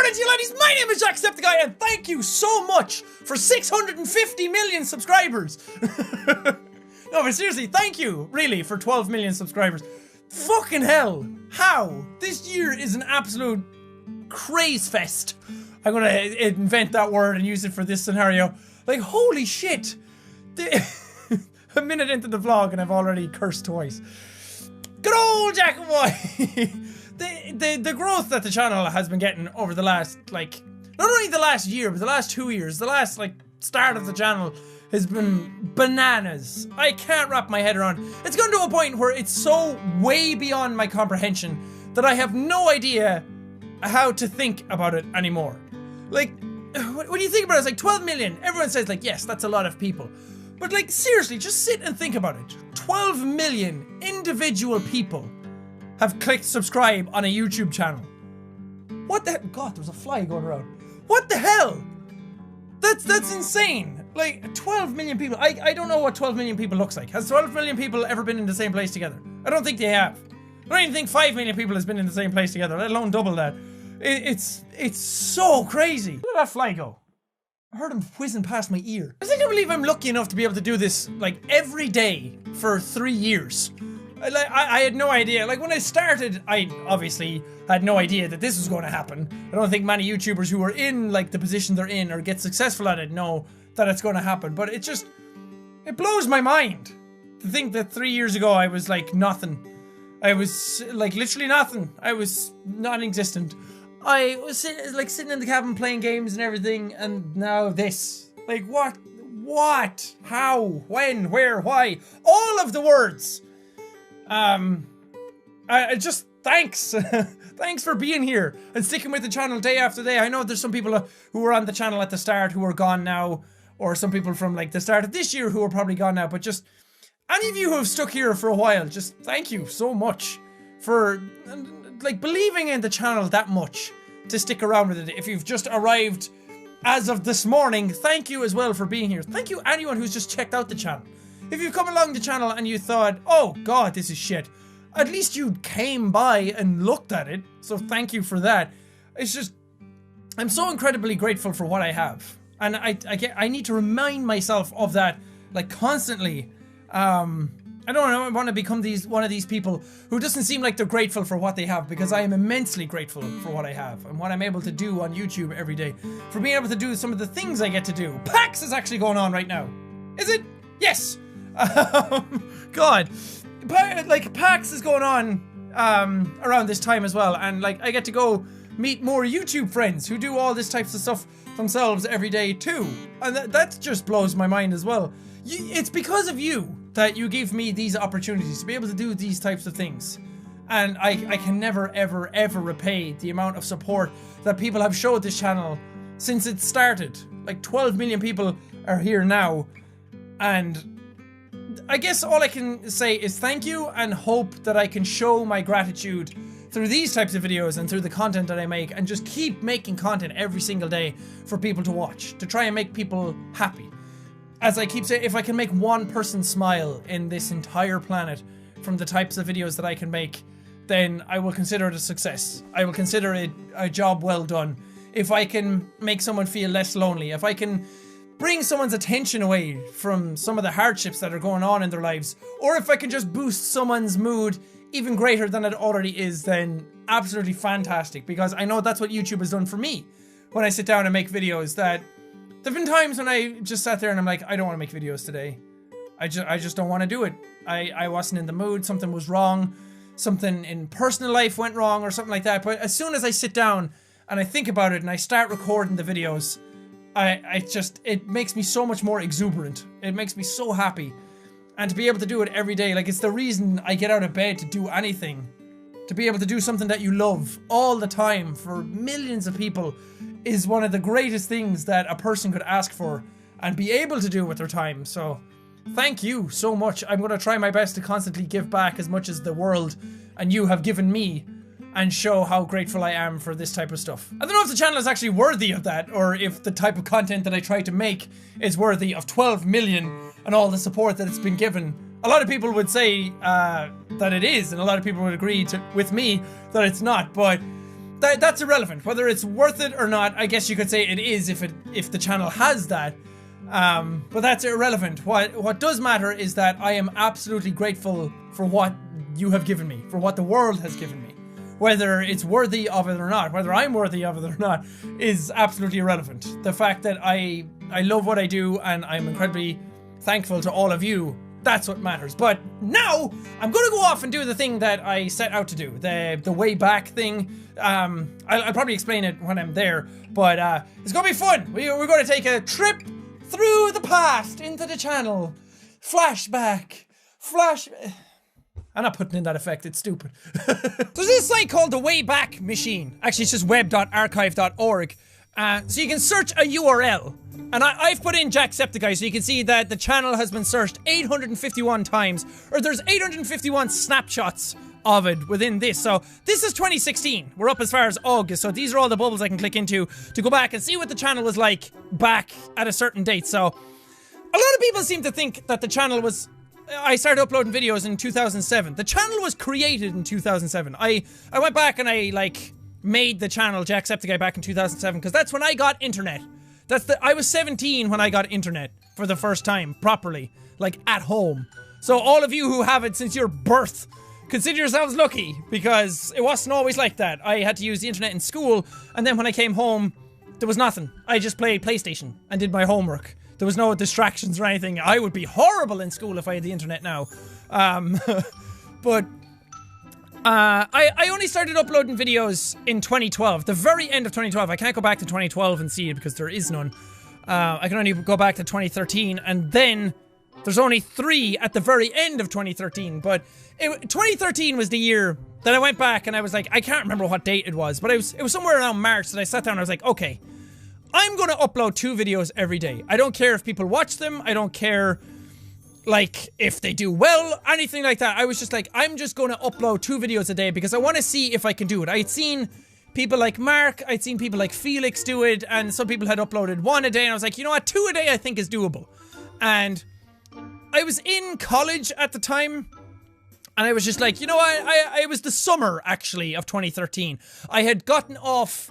morning to you ladies, my name is Jacksepticeye and thank you so much for 650 million subscribers. No, but seriously, thank you, really, for 12 million subscribers. Fucking hell, how? This year is an absolute craze fest. I'm gonna invent that word and use it for this scenario. Like, holy shit. A minute into the vlog and I've already cursed twice. Good old Jackboy. The growth that the channel has been getting over the last, like, not only the last year, but the last 2 years, the last, like, start of the channel has been bananas. I can't wrap my head around. It's gone to a point where it's so way beyond my comprehension that I have no idea how to think about it anymore. Like, when you think about it, it's like 12 million. Everyone says, like, yes, that's a lot of people. But, like, seriously, just sit and think about it. 12 million individual people have clicked subscribe on a YouTube channel. What the God, there's a fly going around. What the hell? That's insane. Like, 12 million people. I don't know what 12 million people looks like. Has 12 million people ever been in the same place together? I don't think they have. I don't even think 5 million people has been in the same place together, let alone double that. It's so crazy. Where did that fly go? I heard him whizzing past my ear. I can't believe I'm lucky enough to be able to do this, like, every day for 3 years. I had no idea. Like, when I started, I obviously had no idea that this was going to happen. I don't think many YouTubers who are in, like, the position they're in or get successful at it know that it's going to happen. But it blows my mind to think that 3 years ago I was, like, nothing. I was, like, literally nothing. I was non-existent. I was sitting in the cabin playing games and everything, and now this. Like, what? What? How? When? Where? Why? All of the words! I just, thanks. Thanks for being here and sticking with the channel day after day. I know there's some people who were on the channel at the start who are gone now, or some people from, like, the start of this year who are probably gone now, but just any of you who have stuck here for a while, just thank you so much for, like, believing in the channel that much to stick around with it. If you've just arrived as of this morning, thank you as well for being here. Thank you anyone who's just checked out the channel. If you've come along the channel and you thought, oh god, this is shit, at least you came by and looked at it, so thank you for that. It's just, I'm so incredibly grateful for what I have. And I need to remind myself of that, like, constantly. I don't know, I want to become one of these people who doesn't seem like they're grateful for what they have, because I am immensely grateful for what I have and what I'm able to do on YouTube every day. For being able to do some of the things I get to do. PAX is actually going on right now. Is it? Yes! God. Like, PAX is going on around this time as well, and, like, I get to go meet more YouTube friends who do all this types of stuff themselves every day too. And that just blows my mind as well. It's because of you that you give me these opportunities to be able to do these types of things. And I can never, ever, ever repay the amount of support that people have showed this channel since it started. Like, 12 million people are here now. And I guess all I can say is thank you, and hope that I can show my gratitude through these types of videos and through the content that I make, and just keep making content every single day for people to watch, to try and make people happy. As I keep saying, if I can make one person smile in this entire planet from the types of videos that I can make, then I will consider it a success. I will consider it a job well done. If I can make someone feel less lonely, if I can bring someone's attention away from some of the hardships that are going on in their lives, or if I can just boost someone's mood even greater than it already is, then absolutely fantastic, because I know that's what YouTube has done for me when I sit down and make videos. That there've been times when I just sat there and I'm like, I don't want to make videos today. I just don't want to do it. I wasn't in the mood, something was wrong, something in personal life went wrong or something like that. But as soon as I sit down and I think about it and I start recording the videos, it makes me so much more exuberant. It makes me so happy. And to be able to do it every day, like, it's the reason I get out of bed to do anything. To be able to do something that you love all the time for millions of people is one of the greatest things that a person could ask for and be able to do with their time. So thank you so much. I'm going to try my best to constantly give back as much as the world and you have given me, and show how grateful I am for this type of stuff. I don't know if the channel is actually worthy of that, or if the type of content that I try to make is worthy of 12 million and all the support that it's been given. A lot of people would say that it is, and a lot of people would agree with me that it's not, but that's irrelevant. Whether it's worth it or not, I guess you could say it is if the channel has that. But that's irrelevant. What does matter is that I am absolutely grateful for what you have given me, for what the world has given me. Whether it's worthy of it or not, whether I'm worthy of it or not, is absolutely irrelevant. The fact that I love what I do and I'm incredibly thankful to all of you, that's what matters. But now, I'm gonna go off and do the thing that I set out to do, the way back thing. I'll probably explain it when I'm there, but it's gonna be fun. We're gonna take a trip through the past into the channel. Flashback. I'm not putting in that effect, it's stupid. There's this site called the Wayback Machine. Actually, it's just web.archive.org. So you can search a URL. And I've put in Jacksepticeye, so you can see that the channel has been searched 851 times. Or there's 851 snapshots of it within this. So this is 2016. We're up as far as August. So these are all the bubbles I can click into to go back and see what the channel was like back at a certain date. So a lot of people seem to think that the channel was... I started uploading videos in 2007. The channel was created in 2007. I went back and I, like, made the channel Jacksepticeye back in 2007 because that's when I got internet. I was 17 when I got internet for the first time, properly. Like, at home. So all of you who have it since your birth, consider yourselves lucky because it wasn't always like that. I had to use the internet in school and then when I came home, there was nothing. I just played PlayStation and did my homework. There was no distractions or anything. I would be horrible in school if I had the internet now. But I only started uploading videos in 2012. The very end of 2012. I can't go back to 2012 and see it because there is none. I can only go back to 2013 and then there's only 3 at the very end of 2013. But 2013 was the year that I went back and I was like, I can't remember what date it was, but it was somewhere around March that I sat down and I was like, okay, I'm gonna upload 2 videos every day. I don't care if people watch them. I don't care, like, if they do well, anything like that. I was just like, I'm just gonna upload 2 videos a day because I want to see if I can do it. I had seen people like Mark, I'd seen people like Felix do it, and some people had uploaded 1 a day, and I was like, you know what, 2 a day I think is doable. And I was in college at the time, and I was just like, you know what, it was the summer, actually, of 2013. I had gotten off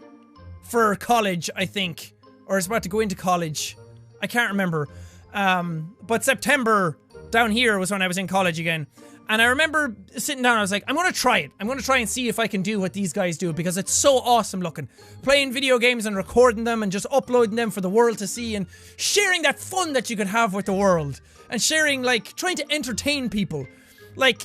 for college, I think, or I was about to go into college. I can't remember. But September down here was when I was in college again. And I remember sitting down, I was like, I'm gonna try it. I'm gonna try and see if I can do what these guys do because it's so awesome looking. Playing video games and recording them and just uploading them for the world to see and sharing that fun that you can have with the world. And sharing, like, trying to entertain people. Like,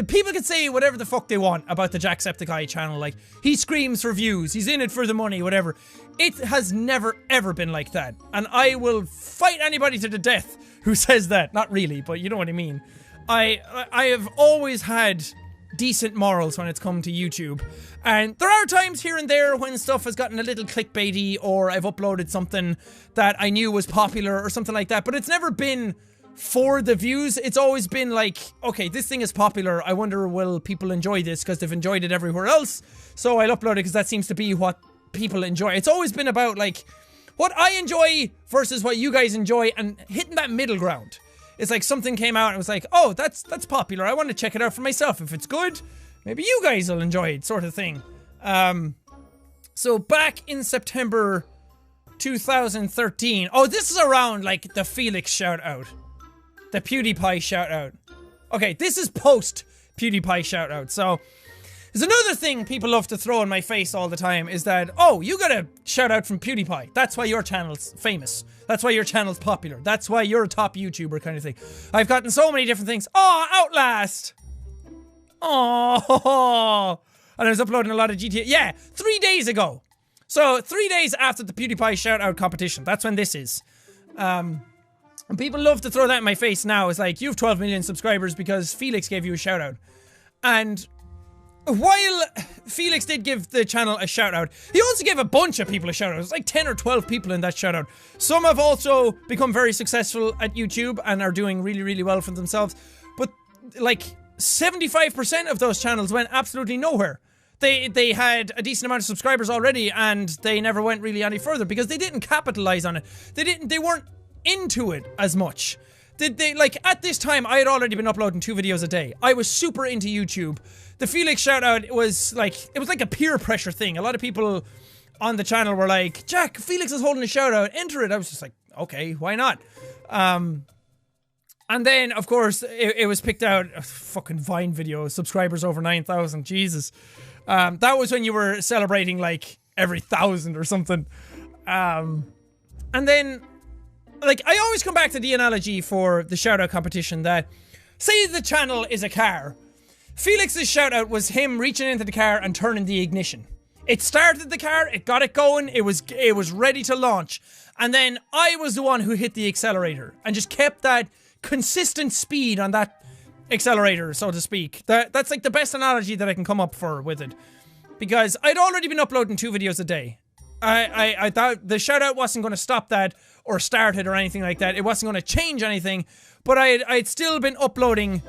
people can say whatever the fuck they want about the Jacksepticeye channel, like, he screams for views, he's in it for the money, whatever. It has never ever been like that, and I will fight anybody to the death who says that. Not really, but you know what I mean. I have always had decent morals when it's come to YouTube, and there are times here and there when stuff has gotten a little clickbaity, or I've uploaded something that I knew was popular or something like that, but it's never been for the views. It's always been like, okay, this thing is popular, I wonder will people enjoy this because they've enjoyed it everywhere else, so I'll upload it because that seems to be what people enjoy. It's always been about, like, what I enjoy versus what you guys enjoy and hitting that middle ground. It's like something came out and it was like, oh, that's popular, I want to check it out for myself. If it's good, maybe you guys will enjoy it, sort of thing. So back in September 2013, oh, this is around, like, the Felix shout out. The PewDiePie shout out. Okay, this is post PewDiePie shout out. So, there's another thing people love to throw in my face all the time is that, oh, you got a shout out from PewDiePie. That's why your channel's famous. That's why your channel's popular. That's why you're a top YouTuber kind of thing. I've gotten so many different things. Oh, Outlast! Oh, and I was uploading a lot of GTA. Yeah, 3 days ago. So, 3 days after the PewDiePie shout out competition. That's when this is. And people love to throw that in my face now. It's like, you have 12 million subscribers because Felix gave you a shout out. And while Felix did give the channel a shout out, he also gave a bunch of people a shout out. It's like 10 or 12 people in that shout out. Some have also become very successful at YouTube and are doing really, really well for themselves. But like 75% of those channels went absolutely nowhere. They had a decent amount of subscribers already and they never went really any further because they didn't capitalize on it. They weren't into it as much. did they, like, at this time, I had already been uploading 2 videos a day. I was super into YouTube. The Felix shoutout was like, it was like a peer pressure thing. A lot of people on the channel were like, Jack, Felix is holding a shoutout, enter it. I was just like, okay, why not? And then, of course, it was picked out, fucking Vine video, subscribers over 9,000, Jesus. That was when you were celebrating, like, every 1,000 or something. And then, like, I always come back to the analogy for the shoutout competition that, say the channel is a car. Felix's shoutout was him reaching into the car and turning the ignition. It started the car, it got it going, it was ready to launch. And then I was the one who hit the accelerator and just kept that consistent speed on that accelerator, so to speak. That's like the best analogy that I can come up with it. Because I'd already been uploading 2 videos a day. I thought the shoutout wasn't going to stop that or start it or anything like that. It wasn't going to change anything. But I'd still been uploading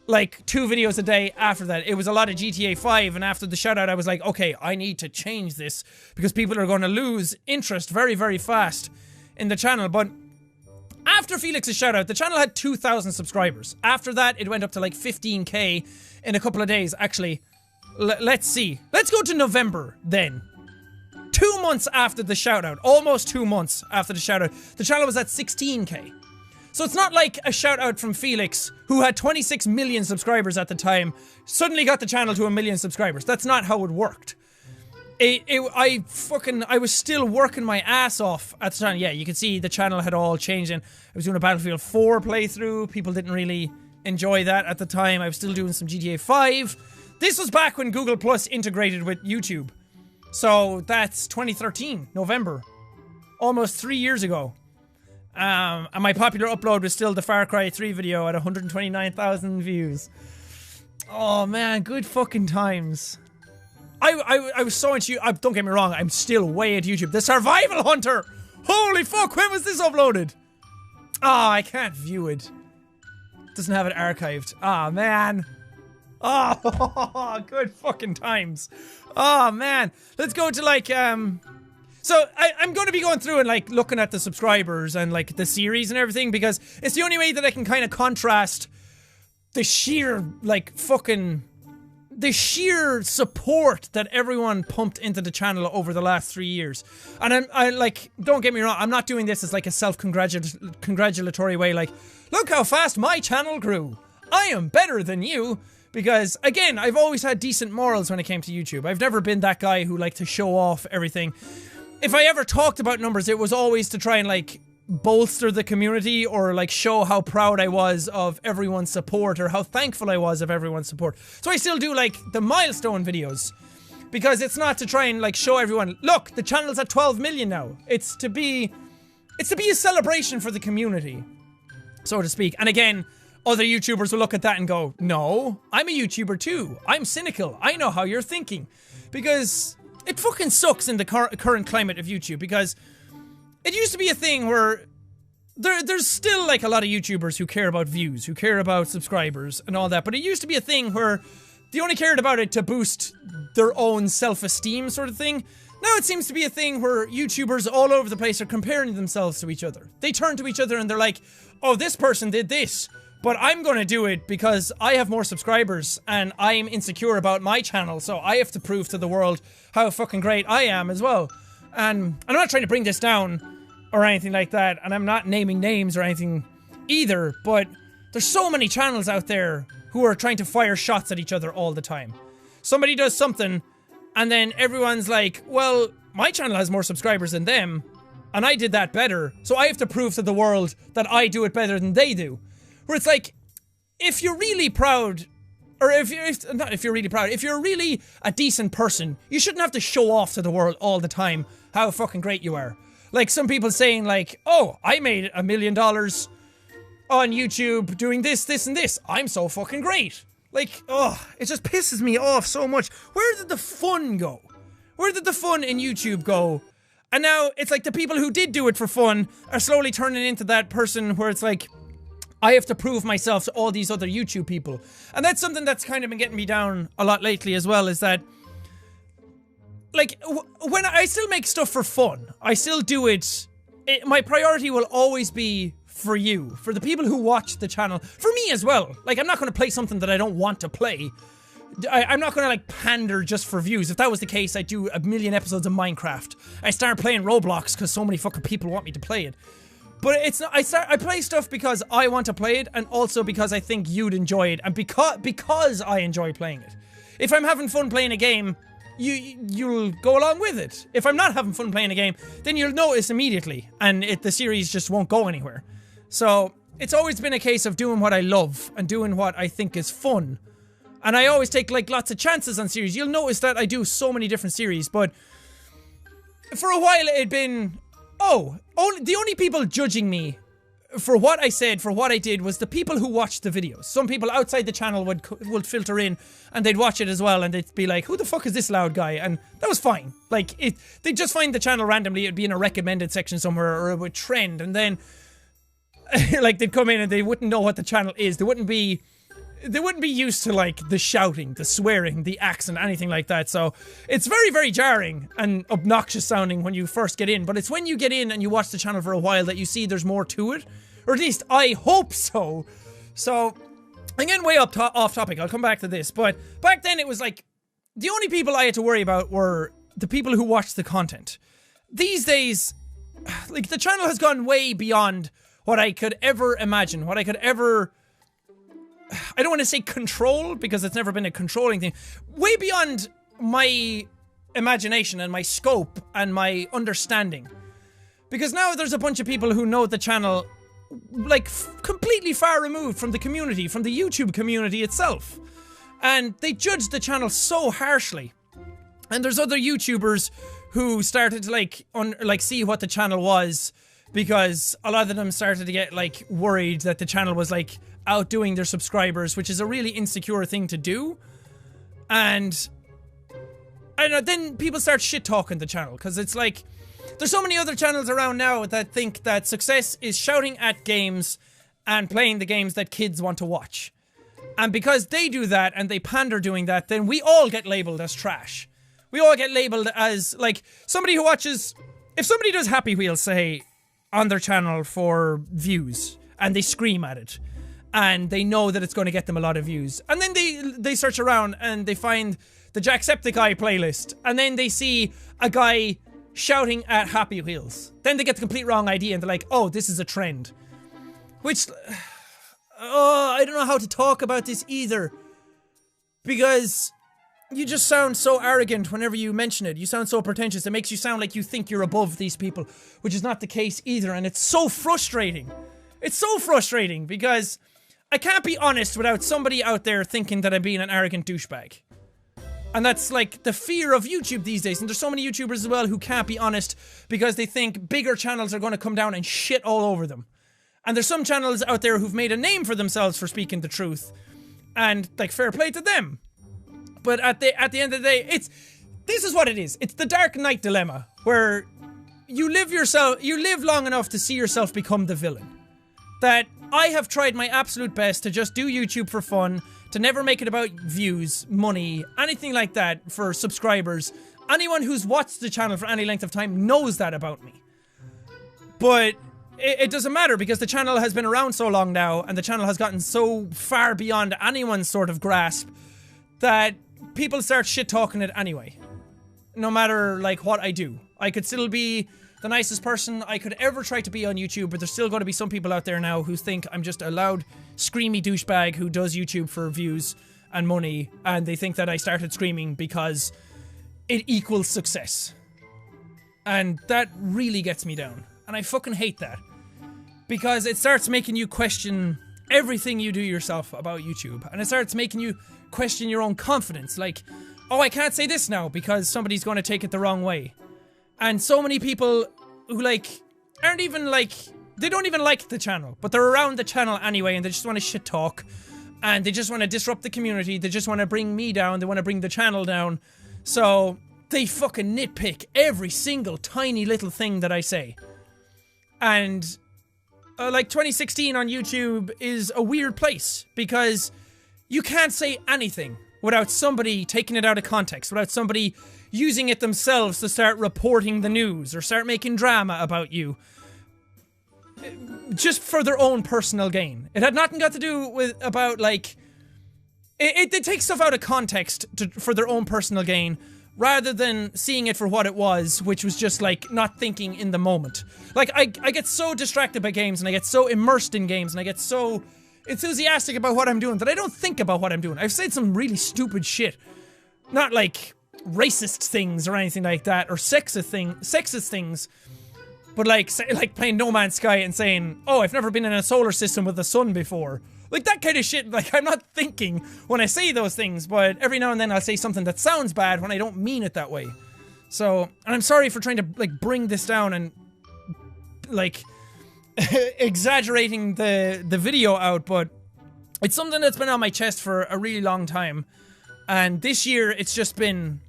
like 2 videos a day after that. It was a lot of GTA 5, and after the shoutout I was like, okay, I need to change this because people are going to lose interest very, very fast in the channel. But after Felix's shoutout, the channel had 2,000 subscribers. After that, it went up to like 15k in a couple of days. Actually, let's see. Let's go to November then. 2 months after the shoutout, almost 2 months after the shoutout, the channel was at 16k. So it's not like a shoutout from Felix, who had 26 million subscribers at the time, suddenly got the channel to 1 million subscribers. That's not how it worked. I was still working my ass off at the time. Yeah, you can see the channel had all changed, and I was doing a Battlefield 4 playthrough. People didn't really enjoy that at the time. I was still doing some GTA 5. This was back when Google Plus integrated with YouTube. So that's 2013, November. Almost 3 years ago. And my popular upload was still the Far Cry 3 video at 129,000 views. Oh man, good fucking times. I was so into you. Don't get me wrong, I'm still way into YouTube. The Survival Hunter! Holy fuck, when was this uploaded? Oh, I can't view it. Doesn't have it archived. Ah, man. Oh, good fucking times. Oh, man. Let's go to, like, So, I'm going to be going through and, like, looking at the subscribers and, like, the series and everything, because it's the only way that I can kind of contrast the sheer, like, the sheer support that everyone pumped into the channel over the last 3 years. And I like, don't get me wrong, I'm not doing this as like a self-congratulatory way, like, look how fast my channel grew. I am better than you. Because, again, I've always had decent morals when it came to YouTube. I've never been that guy who liked to show off everything. If I ever talked about numbers, it was always to try and, like, bolster the community or, like, show how proud I was of everyone's support or how thankful I was of everyone's support. So I still do, like, the milestone videos. Because it's not to try and, like, show everyone, look, the channel's at 12 million now. It's to be a celebration for the community, so to speak. And again, other YouTubers will look at that and go, no, I'm a YouTuber too. I'm cynical. I know how you're thinking. Because it fucking sucks in the current climate of YouTube, because it used to be a thing where there's still like a lot of YouTubers who care about views, who care about subscribers and all that, but it used to be a thing where they only cared about it to boost their own self-esteem sort of thing. Now it seems to be a thing where YouTubers all over the place are comparing themselves to each other. They turn to each other and they're like, oh, this person did this, but I'm gonna do it because I have more subscribers and I'm insecure about my channel, so I have to prove to the world how fucking great I am as well. And I'm not trying to bring this down or anything like that, and I'm not naming names or anything either, but there's so many channels out there who are trying to fire shots at each other all the time. Somebody does something, and then everyone's like, well, my channel has more subscribers than them, and I did that better, so I have to prove to the world that I do it better than they do. Where it's like, if you're really proud, or if you're really a decent person, you shouldn't have to show off to the world all the time how fucking great you are. Like some people saying like, oh, I made $1 million on YouTube doing this, this, and this. I'm so fucking great. Like, oh, it just pisses me off so much. Where did the fun go? Where did the fun in YouTube go? And now it's like the people who did do it for fun are slowly turning into that person where it's like, I have to prove myself to all these other YouTube people. And that's something that's kind of been getting me down a lot lately as well, is that, like, when I still make stuff for fun, I still do it, my priority will always be for you, for the people who watch the channel, for me as well. Like, I'm not going to play something that I don't want to play. I'm not going to like pander just for views. If that was the case, I'd do a million episodes of Minecraft. I start playing Roblox because so many fucking people want me to play it. But it's not, I play stuff because I want to play it, and also because I think you'd enjoy it, and because I enjoy playing it. If I'm having fun playing a game, you'll go along with it. If I'm not having fun playing a game, then you'll notice immediately, and the series just won't go anywhere. So, it's always been a case of doing what I love, and doing what I think is fun. And I always take, like, lots of chances on series. You'll notice that I do so many different series, but for a while it'd been, the only people judging me for what I said, for what I did, was the people who watched the videos. Some people outside the channel would filter in, and they'd watch it as well, and they'd be like, who the fuck is this loud guy? And that was fine. Like, they'd just find the channel randomly, it'd be in a recommended section somewhere, or it would trend, and then, like, they'd come in and they wouldn't know what the channel is. They wouldn't be used to, like, the shouting, the swearing, the accent, anything like that. So it's very, very jarring and obnoxious sounding when you first get in. But it's when you get in and you watch the channel for a while that you see there's more to it. Or at least I hope so. So, I'm getting way off topic. I'll come back to this. But back then it was like, the only people I had to worry about were the people who watched the content. These days, like, the channel has gone way beyond what I could ever imagine. What I could ever... I don't want to say control, because it's never been a controlling thing. Way beyond my imagination and my scope and my understanding. Because now there's a bunch of people who know the channel, like, completely far removed from the community, from the YouTube community itself. And they judge the channel so harshly. And there's other YouTubers who started to, like, see what the channel was, because a lot of them started to get, like, worried that the channel was, like, outdoing their subscribers, which is a really insecure thing to do. And I don't know, then people start shit-talking the channel, because it's like, there's so many other channels around now that think that success is shouting at games and playing the games that kids want to watch. And because they do that, and they pander doing that, then we all get labeled as trash. We all get labeled as, like, somebody who watches... If somebody does Happy Wheels, say, on their channel for views, and they scream at it, and they know that it's going to get them a lot of views. And then they search around and they find the Jacksepticeye playlist. And then they see a guy shouting at Happy Wheels. Then they get the complete wrong idea and they're like, oh, this is a trend. Which, I don't know how to talk about this either. Because you just sound so arrogant whenever you mention it. You sound so pretentious. It makes you sound like you think you're above these people, which is not the case either. And it's so frustrating. It's so frustrating because I can't be honest without somebody out there thinking that I'm being an arrogant douchebag. And that's like the fear of YouTube these days. And there's so many YouTubers as well who can't be honest because they think bigger channels are going to come down and shit all over them. And there's some channels out there who've made a name for themselves for speaking the truth. And, like, fair play to them. But at the end of the day, this is what it is. It's the Dark Knight dilemma, where you live long enough to see yourself become the villain. That I have tried my absolute best to just do YouTube for fun, to never make it about views, money, anything like that for subscribers. Anyone who's watched the channel for any length of time knows that about me. But it doesn't matter because the channel has been around so long now and the channel has gotten so far beyond anyone's sort of grasp that people start shit-talking it anyway. No matter, like, what I do. I could still be the nicest person I could ever try to be on YouTube, but there's still going to be some people out there now who think I'm just a loud, screamy douchebag who does YouTube for views and money, and they think that I started screaming because it equals success. And that really gets me down. And I fucking hate that. Because it starts making you question everything you do yourself about YouTube. And it starts making you question your own confidence. Like, oh, I can't say this now because somebody's going to take it the wrong way. And so many people who, like, aren't even, like, they don't even like the channel, but they're around the channel anyway, and they just want to shit talk, and they just want to disrupt the community, they just want to bring me down, they want to bring the channel down, so they fucking nitpick every single tiny little thing that I say. And, like, 2016 on YouTube is a weird place, because you can't say anything without somebody taking it out of context, without somebody using it themselves to start reporting the news or start making drama about you. just for their own personal gain. It had nothing got to do with about like it takes stuff out of context for their own personal gain rather than seeing it for what it was, which was just like not thinking in the moment. Like I get so distracted by games and I get so immersed in games and I get so enthusiastic about what I'm doing that I don't think about what I'm doing. I've said some really stupid shit. Not like racist things or anything like that, or sexist things, but like playing No Man's Sky and saying, oh, I've never been in a solar system with the sun before. Like that kind of shit, like I'm not thinking when I say those things, but every now and then I'll say something that sounds bad when I don't mean it that way. So, and I'm sorry for trying to like bring this down and like exaggerating the video out, but it's something that's been on my chest for a really long time. And this year it's been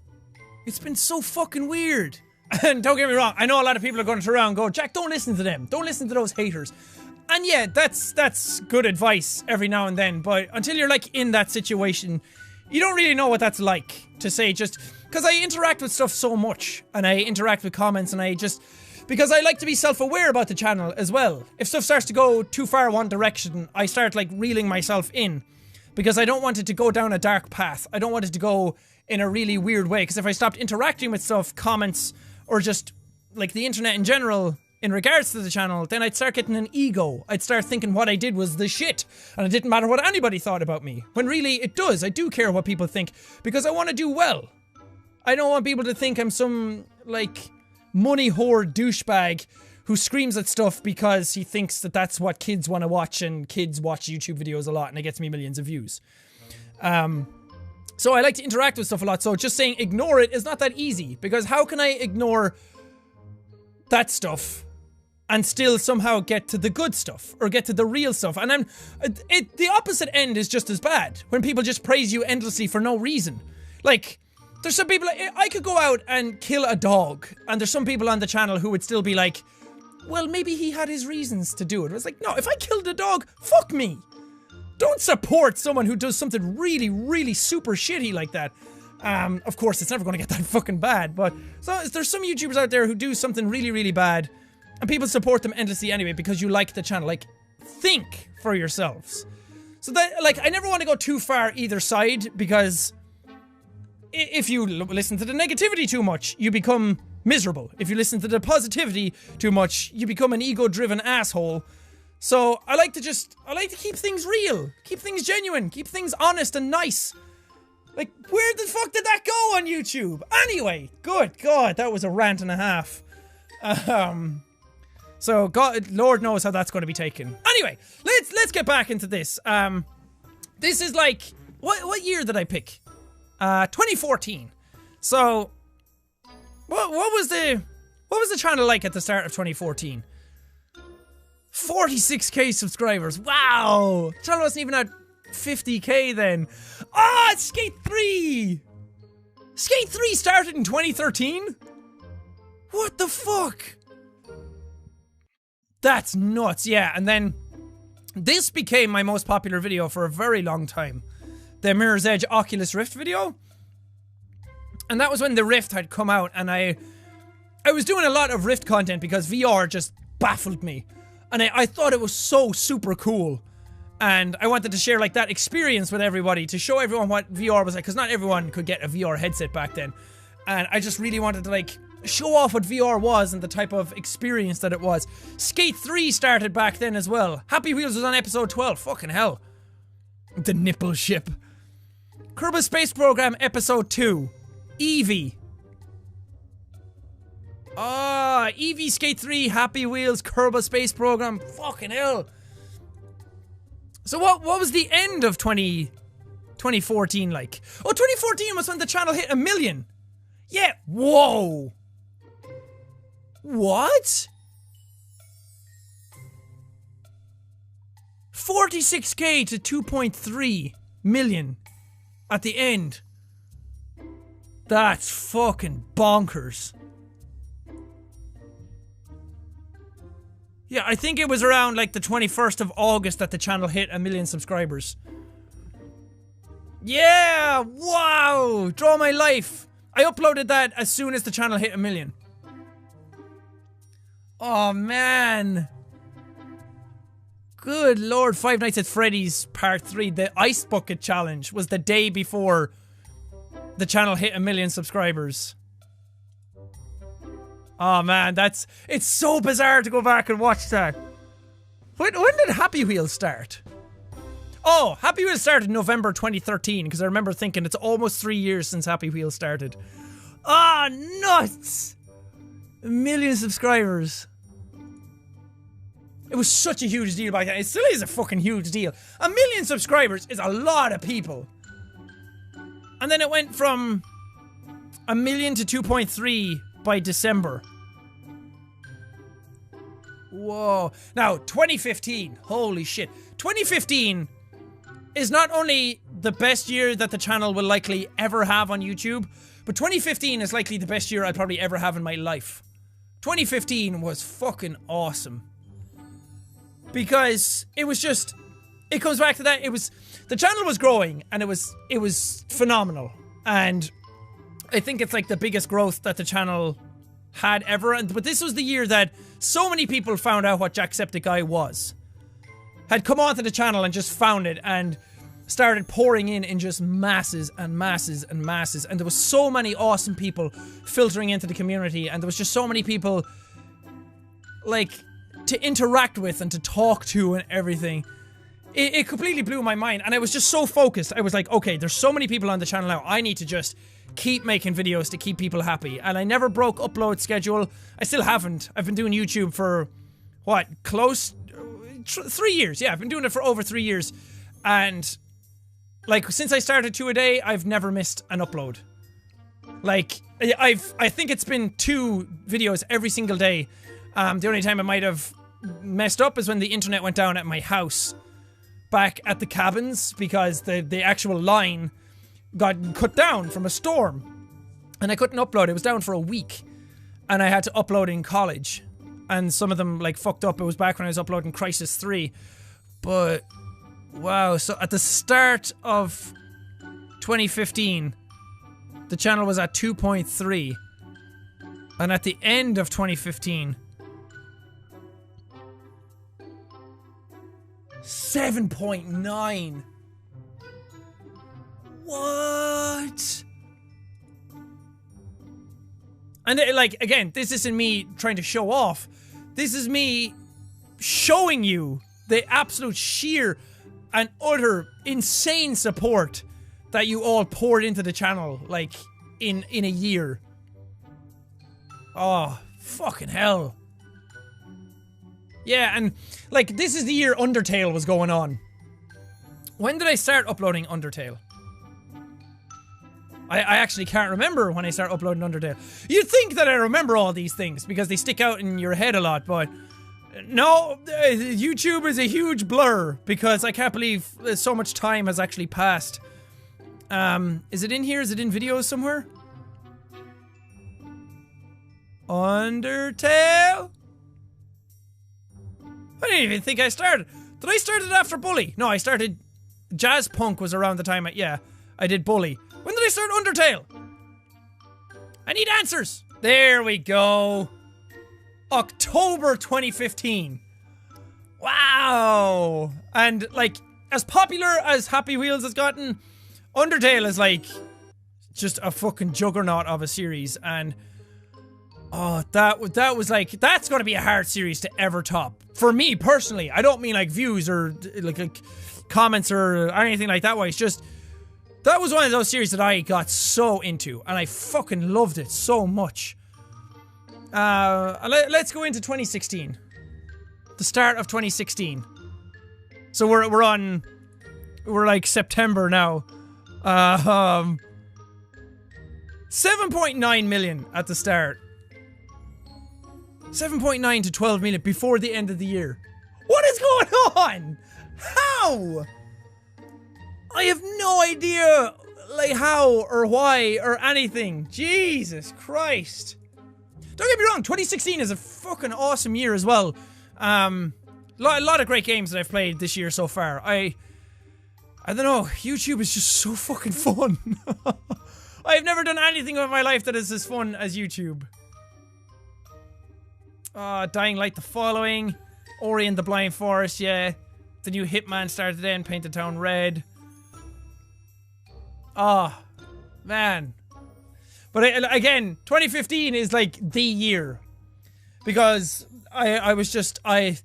so fucking weird. And don't get me wrong, I know a lot of people are going to turn around and go, Jack, don't listen to them. Don't listen to those haters. And yeah, that's good advice every now and then, but until you're like in that situation, you don't really know what that's like to say, just because I interact with stuff so much and I interact with comments and because I like to be self-aware about the channel as well. If stuff starts to go too far one direction, I start like reeling myself in because I don't want it to go down a dark path. I don't want it to go in a really weird way, because if I stopped interacting with stuff, comments, or just like the internet in general, in regards to the channel, then I'd start getting an ego. I'd start thinking what I did was the shit, and it didn't matter what anybody thought about me. When really, it does. I do care what people think, because I want to do well. I don't want people to think I'm some, like, money whore douchebag who screams at stuff because he thinks that that's what kids want to watch, and kids watch YouTube videos a lot, and it gets me millions of views. So I like to interact with stuff a lot, so just saying ignore it is not that easy, because how can I ignore that stuff and still somehow get to the good stuff, or get to the real stuff? And the opposite end is just as bad, when people just praise you endlessly for no reason. Like, there's some people, I could go out and kill a dog, and there's some people on the channel who would still be like, well, maybe he had his reasons to do it. I was like, no, if I killed a dog, fuck me. Don't support someone who does something really, really super shitty like that. Of course, it's never going to get that fucking bad, but so there's some YouTubers out there who do something really, really bad, and people support them endlessly anyway because you like the channel. Like, think for yourselves. So that, like, I never want to go too far either side, because if you listen to the negativity too much, you become miserable. If you listen to the positivity too much, you become an ego-driven asshole. So I like to keep things real, keep things genuine, keep things honest and nice. Like, where the fuck did that go on YouTube? Anyway, good God, that was a rant and a half. So God, Lord knows how that's going to be taken. Anyway, let's get back into this. This is like, what year did I pick? 2014. So, what was the channel like at the start of 2014? 46k subscribers. Wow! The channel wasn't even at 50k then. Ah, it's Skate 3! Skate 3 started in 2013? What the fuck? That's nuts, yeah. And then this became my most popular video for a very long time. The Mirror's Edge Oculus Rift video. And that was when the Rift had come out, and I was doing a lot of Rift content because VR just baffled me. And I thought it was so super cool. And I wanted to share like that experience with everybody, to show everyone what VR was like, because not everyone could get a VR headset back then. And I just really wanted to like show off what VR was and the type of experience that it was. Skate 3 started back then as well. Happy Wheels was on episode 12. Fucking hell. The nipple ship. Kerbal Space Program episode 2. Eevee. Ah, Eevee, Skate 3, Happy Wheels, Kerbal Space Program. Fucking hell. So what was the end of 2014 like? Oh, 2014 was when the channel hit 1 million. Yeah, whoa. What? 46k to 2.3 million at the end. That's fucking bonkers. Yeah, I think it was around like the 21st of August that the channel hit 1 million subscribers. Yeah! Wow! Draw my life! I uploaded that as soon as the channel hit 1 million. Oh man! Good lord, Five Nights at Freddy's Part 3, the Ice Bucket Challenge, was the day before the channel hit 1 million subscribers. Oh man, it's so bizarre to go back and watch that. When did Happy Wheels start? Oh, Happy Wheels started in November 2013, because I remember thinking it's almost 3 years since Happy Wheels started. Ah, nuts! 1 million subscribers. It was such a huge deal back then. It still is a fucking huge deal. 1 million subscribers is a lot of people. And then it went from 1 million to 2.3 by December. Whoa. Now, 2015. Holy shit. 2015 is not only the best year that the channel will likely ever have on YouTube, but 2015 is likely the best year I'll probably ever have in my life. 2015 was fucking awesome. Because it was just, it comes back to that, the channel was growing and it was phenomenal. And I think it's like the biggest growth that the channel had ever. But this was the year that so many people found out what Jacksepticeye was. Had come onto the channel and just found it and started pouring in just masses and masses and masses. And there was so many awesome people filtering into the community, and there was just so many people like to interact with and to talk to and everything. It completely blew my mind, and I was just so focused. I was like, okay, there's so many people on the channel now, I need to just keep making videos to keep people happy. And I never broke upload schedule. I still haven't. I've been doing YouTube for what, close 3 years. Yeah, I've been doing it for over 3 years, and like since I started 2 a day, I've never missed an upload. Like I think it's been 2 videos every single day. The only time I might have messed up is when the internet went down at my house back at the cabins, because the actual line got cut down from a storm and I couldn't upload. It was down for a week and I had to upload in college, and some of them like fucked up. It was back when I was uploading Crisis 3. But wow, so at the start of 2015 the channel was at 2.3, and at the end of 2015 7.9. What? And like, again, this isn't me trying to show off. This is me showing you the absolute sheer and utter insane support that you all poured into the channel, like, in a year. Oh, fucking hell. Yeah, and like, this is the year Undertale was going on. When did I start uploading Undertale? I actually can't remember when I started uploading Undertale. You'd think that I remember all these things because they stick out in your head a lot, but no, YouTube is a huge blur because I can't believe so much time has actually passed. Is it in here? Is it in videos somewhere? Undertale? I didn't even think I started. Did I start it after Bully? No, I started... Jazz Punk was around the time I did Bully. When did I start Undertale? I need answers. There we go. October 2015. Wow. And like, as popular as Happy Wheels has gotten, Undertale is like just a fucking juggernaut of a series. And oh, that was like, that's gonna be a hard series to ever top. For me personally, I don't mean like views or like comments or anything like that way. It's just, that was one of those series that I got so into, and I fucking loved it so much. Let's go into 2016. The start of 2016. So we're like September now. 7.9 million at the start. 7.9 to 12 million before the end of the year. What is going on? How? I have no idea, like, how or why or anything. Jesus Christ. Don't get me wrong, 2016 is a fucking awesome year as well. A lot of great games that I've played this year so far. I don't know, YouTube is just so fucking fun. I've never done anything with my life that is as fun as YouTube. Dying Light the Following, Ori and the Blind Forest, yeah. The new Hitman started then, paint the town red. Oh, man. But again, 2015 is like the year. Because I was just, that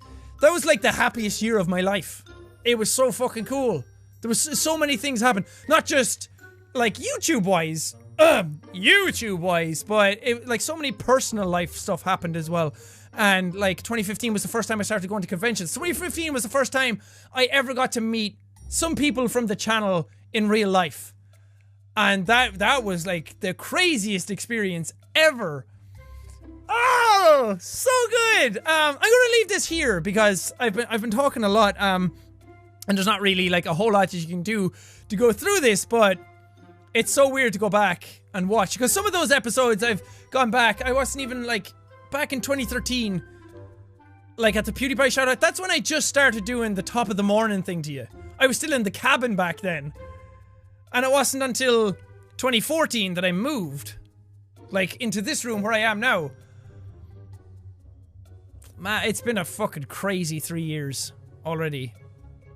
was like the happiest year of my life. It was so fucking cool. There was so many things happen. Not just, like, YouTube-wise, but like so many personal life stuff happened as well. And like 2015 was the first time I started going to conventions. 2015 was the first time I ever got to meet some people from the channel in real life. And that was like the craziest experience ever. Oh, so good. I'm gonna leave this here because I've been talking a lot, and there's not really like a whole lot that you can do to go through this, but it's so weird to go back and watch because some of those episodes I've gone back, I wasn't even like back in 2013, like at the PewDiePie shoutout, that's when I just started doing the top of the morning thing to you. I was still in the cabin back then. And it wasn't until 2014 that I moved, like, into this room where I am now. Man, it's been a fucking crazy 3 years already.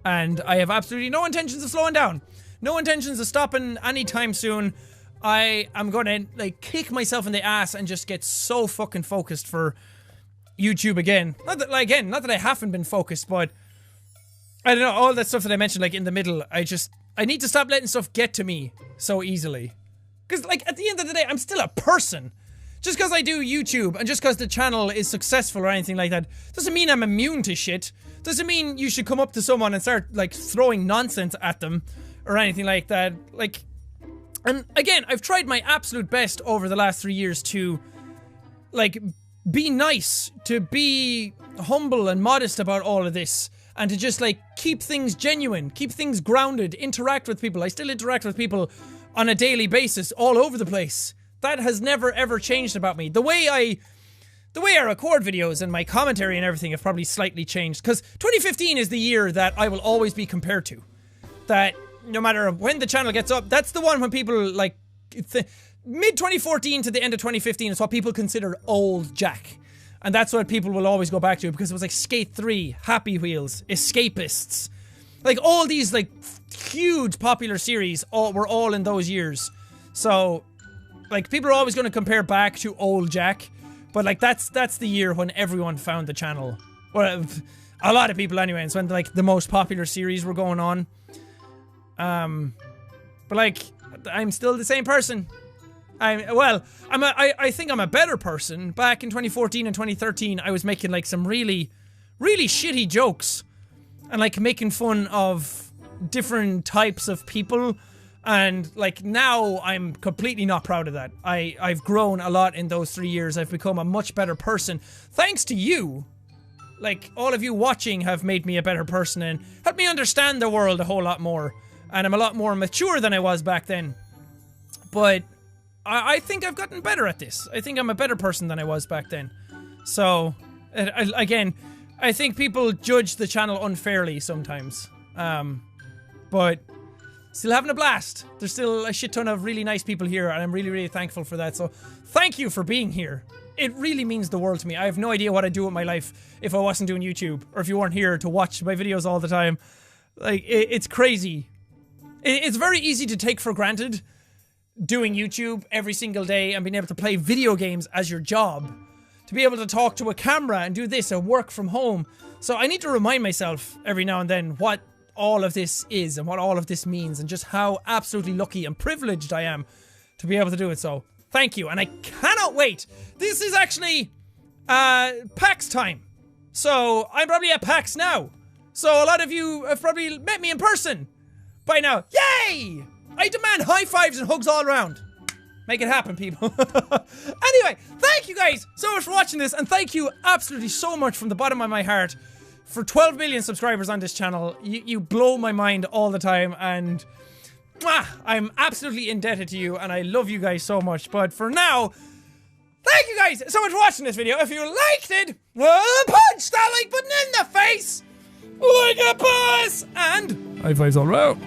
And I have absolutely no intentions of slowing down. No intentions of stopping anytime soon. I am gonna, like, kick myself in the ass and just get so fucking focused for YouTube again. Not that, like, again, not that I haven't been focused, but I don't know, all that stuff that I mentioned, like, in the middle, I need to stop letting stuff get to me so easily. Because, like, at the end of the day, I'm still a person. Just because I do YouTube, and just because the channel is successful or anything like that, doesn't mean I'm immune to shit. Doesn't mean you should come up to someone and start, like, throwing nonsense at them, or anything like that. Like, and again, I've tried my absolute best over the last 3 years to, like, be nice, to be humble and modest about all of this. And to just, like, keep things genuine, keep things grounded, interact with people. I still interact with people on a daily basis, all over the place. That has never, ever changed about me. The way I record videos and my commentary and everything have probably slightly changed. Because 2015 is the year that I will always be compared to. That, no matter when the channel gets up, that's the one when people, like, mid-2014 to the end of 2015 is what people consider old Jack. And that's what people will always go back to, because it was like Skate 3, Happy Wheels, Escapists. Like, all these, like, huge popular series were all in those years. So, like, people are always going to compare back to old Jack. But, like, that's the year when everyone found the channel. Well, a lot of people anyway. It's when, like, the most popular series were going on. But, like, I'm still the same person. I think I'm a better person. Back in 2014 and 2013, I was making, like, some really, really shitty jokes. And, like, making fun of different types of people. And, like, now I'm completely not proud of that. I've grown a lot in those 3 years. I've become a much better person. Thanks to you. Like, all of you watching have made me a better person and helped me understand the world a whole lot more. And I'm a lot more mature than I was back then. But I think I've gotten better at this. I think I'm a better person than I was back then. So, again, I think people judge the channel unfairly sometimes. But still having a blast. There's still a shit ton of really nice people here, and I'm really, really thankful for that. So, thank you for being here. It really means the world to me. I have no idea what I'd do with my life if I wasn't doing YouTube, or if you weren't here to watch my videos all the time. Like, it's crazy. It's very easy to take for granted doing YouTube every single day and being able to play video games as your job. To be able to talk to a camera and do this and work from home. So I need to remind myself every now and then what all of this is and what all of this means and just how absolutely lucky and privileged I am to be able to do it. So thank you, and I cannot wait. This is actually PAX time. So I'm probably at PAX now. So a lot of you have probably met me in person by now. Yay! I demand high fives and hugs all around. Make it happen, people. Anyway, thank you guys so much for watching this, and thank you absolutely so much from the bottom of my heart for 12 million subscribers on this channel. You blow my mind all the time, and I'm absolutely indebted to you, and I love you guys so much. But for now, thank you guys so much for watching this video. If you liked it, punch that like button in the face like a boss, and high fives all around.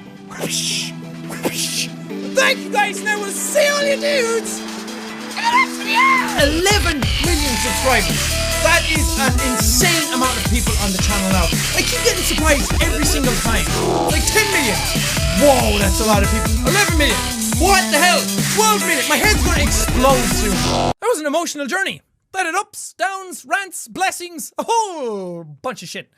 Thank you guys, and I will see all you dudes in the next video. 11 million subscribers. That is an insane amount of people on the channel now. I keep getting surprised every single time. Like 10 million. Whoa, that's a lot of people. 11 million. What the hell? 12 million. My head's gonna explode soon. That was an emotional journey. That had ups, downs, rants, blessings, a whole bunch of shit.